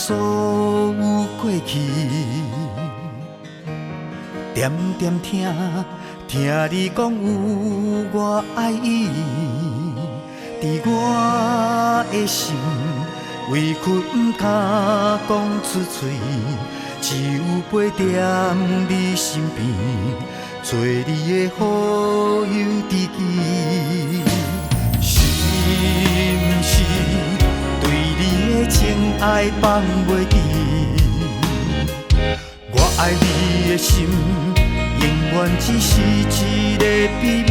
所有过去，点点听，听你讲有我爱伊，伫我的心委屈不敢讲出嘴，只有陪在你身边，做你的好友知己。是不是对你的情爱放袂记？我爱你的心，永远只是一个秘密。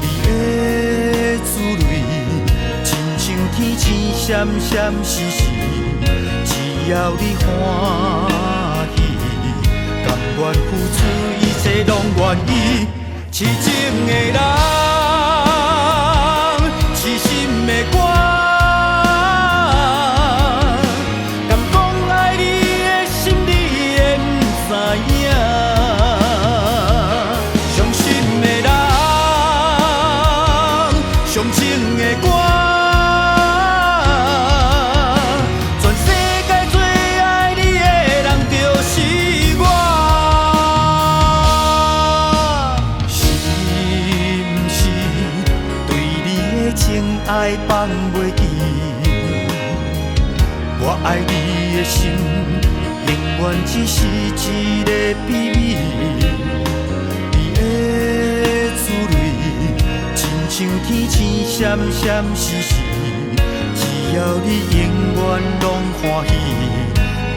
你的滋味，亲像天星闪闪烁烁，只要你欢喜，甘愿付出一切拢愿意。痴情的人，痴心的我。上情的我，全世界最爱你的人就是我。是不是对你的情爱放袂记？我爱你的心，永远只是一个秘密。你的滋味，像天星闪闪烁烁，只要你永远拢欢喜，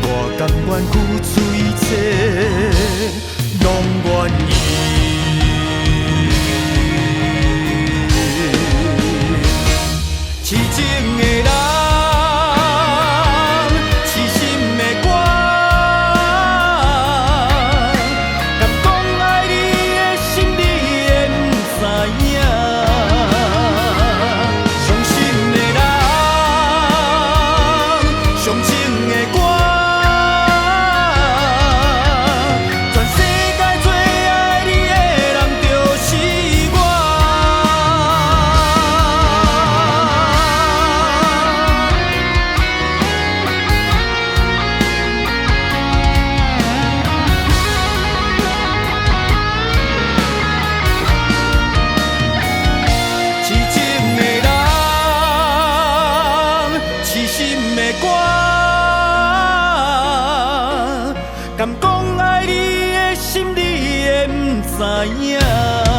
我甘愿付出一切，拢愿意。痴情的人，痴心的我，敢讲爱你的心，你会不知影。敢讲爱你的心，你会不知影。